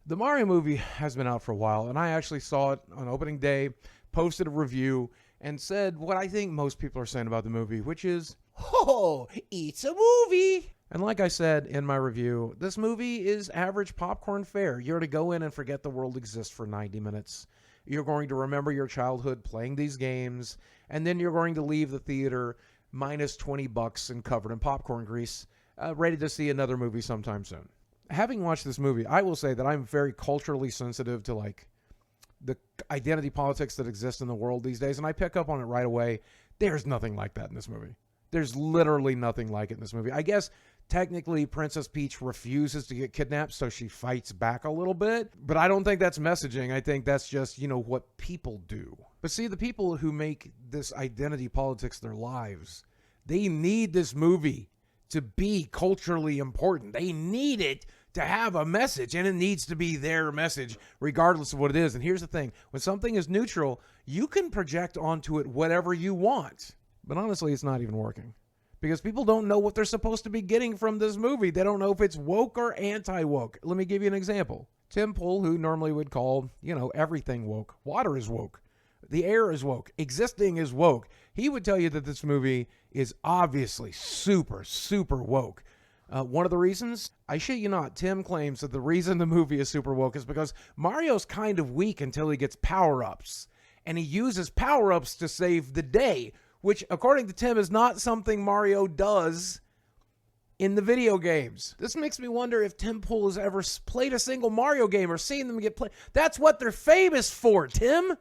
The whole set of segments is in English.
The Mario movie has been out for a while, and I actually saw it on opening day, posted a review, and said what I think most people are saying about the movie, which is, Oh, it's a movie. and like I said in my review, this movie is average popcorn fare. You're to go in and forget the world exists for 90 minutes. You're going to remember your childhood playing these games, and then you're going to leave the theater minus $20 and covered in popcorn grease, ready to see another movie sometime soon. Having watched this movie, I will say that I'm very culturally sensitive to like the identity politics that exist in the world these days, and I pick up on it right away. There's nothing like that in this movie. There's literally nothing like it in this movie. I guess technically Princess Peach refuses to get kidnapped, so she fights back a little bit, but I don't think that's messaging. I think that's just, what people do. But see, the people who make this identity politics their lives, they need this movie to be culturally important. They need it to have a message, and it needs to be their message regardless of what it is. And here's the thing. When something is neutral, you can project onto it whatever you want. But honestly, it's not even working. Because people don't know what they're supposed to be getting from this movie. They don't know if it's woke or anti-woke. Let me give you an example. Tim Pool, who normally would call, everything woke. Water is woke. The air is woke. Existing is woke. He would tell you that this movie is obviously super, super woke. One of the reasons, I shit you not, Tim claims that the reason the movie is super woke is because Mario's kind of weak until he gets power-ups. And he uses power-ups to save the day, which, according to Tim, is not something Mario does in the video games. This makes me wonder if Tim Pool has ever played a single Mario game or seen them get played. That's what they're famous for, Tim,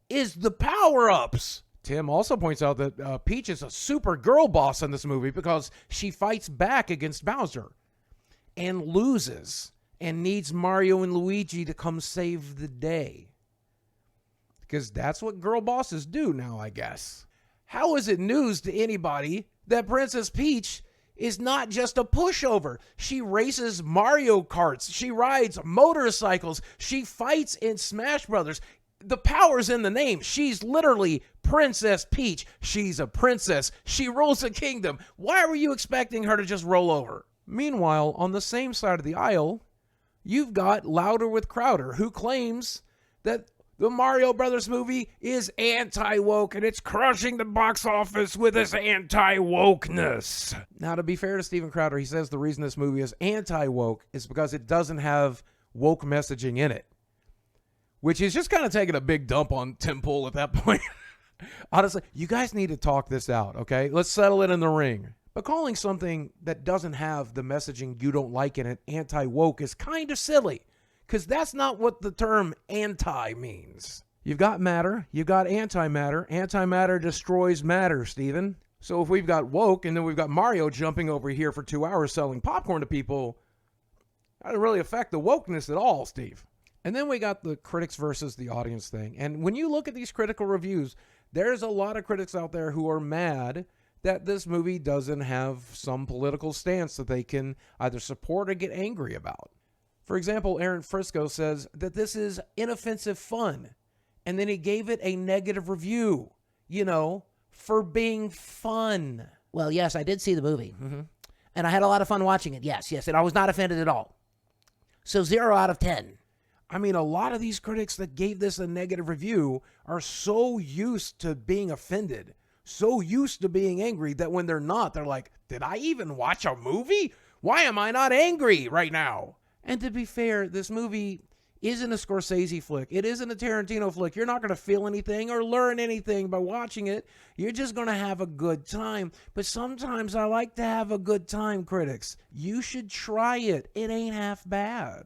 is the power-ups. Tim also points out that Peach is a super girl boss in this movie because she fights back against Bowser and loses and needs Mario and Luigi to come save the day. Because that's what girl bosses do now, I guess. How is it news to anybody that Princess Peach is not just a pushover? She races Mario Karts. She rides motorcycles. She fights in Smash Brothers. The power's in the name. She's literally Princess Peach. She's a princess. She rules a kingdom. Why were you expecting her to just roll over? Meanwhile, on the same side of the aisle, you've got Louder with Crowder, who claims that the Mario Brothers movie is anti-woke and it's crushing the box office with its anti-wokeness. Now, to be fair to Steven Crowder, he says the reason this movie is anti-woke is because it doesn't have woke messaging in it, which is just kind of taking a big dump on Tim Pool at that point. Honestly, you guys need to talk this out, okay? Let's settle it in the ring. But calling something that doesn't have the messaging you don't like in it anti-woke is kind of silly, because that's not what the term anti means. You've got matter, you've got antimatter. Antimatter destroys matter, Steven. So if we've got woke and then we've got Mario jumping over here for 2 hours selling popcorn to people, that doesn't really affect the wokeness at all, Steve. And then we got the critics versus the audience thing. And when you look at these critical reviews, there's a lot of critics out there who are mad that this movie doesn't have some political stance that they can either support or get angry about. For example, Aaron Frisco says that this is inoffensive fun, and then he gave it a negative review, for being fun. Well, yes, I did see the movie. Mm-hmm. And I had a lot of fun watching it. Yes, and I was not offended at all. So 0 out of 10. I mean, a lot of these critics that gave this a negative review are so used to being offended, so used to being angry, that when they're not, they're like, did I even watch a movie? Why am I not angry right now? And to be fair, this movie isn't a Scorsese flick. It isn't a Tarantino flick. You're not going to feel anything or learn anything by watching it. You're just going to have a good time. But sometimes I like to have a good time, critics. You should try it. It ain't half bad.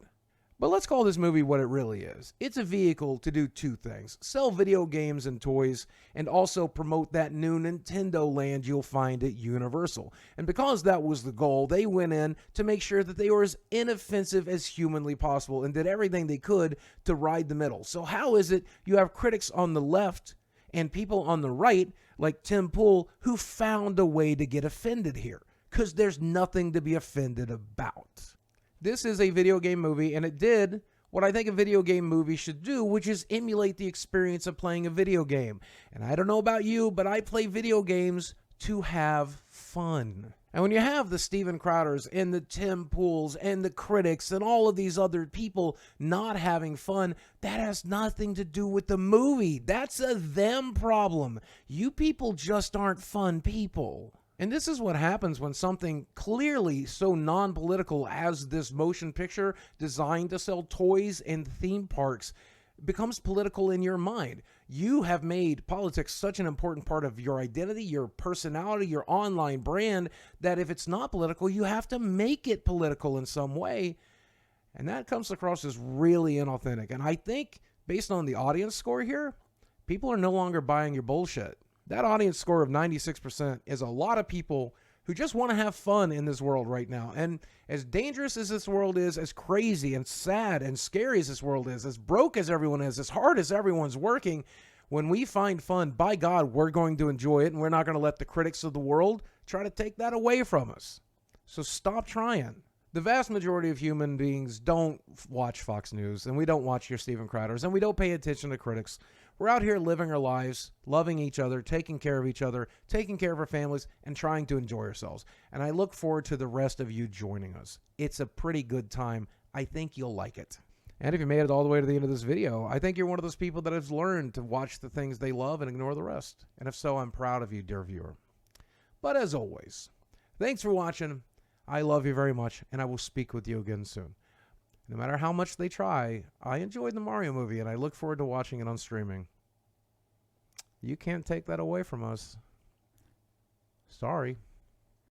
But let's call this movie what it really is. It's a vehicle to do two things: sell video games and toys, and also promote that new Nintendo land you'll find at Universal. And because that was the goal, they went in to make sure that they were as inoffensive as humanly possible and did everything they could to ride the middle. So how is it you have critics on the left and people on the right, like Tim Pool, who found a way to get offended here? Because there's nothing to be offended about. This is a video game movie, and it did what I think a video game movie should do, which is emulate the experience of playing a video game. And I don't know about you, but I play video games to have fun. And when you have the Steven Crowders and the Tim Pools and the critics and all of these other people not having fun, that has nothing to do with the movie. That's a them problem. You people just aren't fun people. And this is what happens when something clearly so non-political as this motion picture designed to sell toys and theme parks becomes political in your mind. You have made politics such an important part of your identity, your personality, your online brand, that if it's not political, you have to make it political in some way. And that comes across as really inauthentic. And I think, based on the audience score here, people are no longer buying your bullshit. That audience score of 96% is a lot of people who just want to have fun in this world right now. And as dangerous as this world is, as crazy and sad and scary as this world is, as broke as everyone is, as hard as everyone's working, when we find fun, by God, we're going to enjoy it, and we're not going to let the critics of the world try to take that away from us. So stop trying. The vast majority of human beings don't watch Fox News, and we don't watch your Steven Crowders, and we don't pay attention to critics. We're out here living our lives, loving each other, taking care of each other, taking care of our families, and trying to enjoy ourselves. And I look forward to the rest of you joining us. It's a pretty good time. I think you'll like it. And if you made it all the way to the end of this video, I think you're one of those people that has learned to watch the things they love and ignore the rest. And if so, I'm proud of you, dear viewer. But as always, thanks for watching. I love you very much, and I will speak with you again soon. No matter how much they try, I enjoyed the Mario movie, and I look forward to watching it on streaming. You can't take that away from us. Sorry.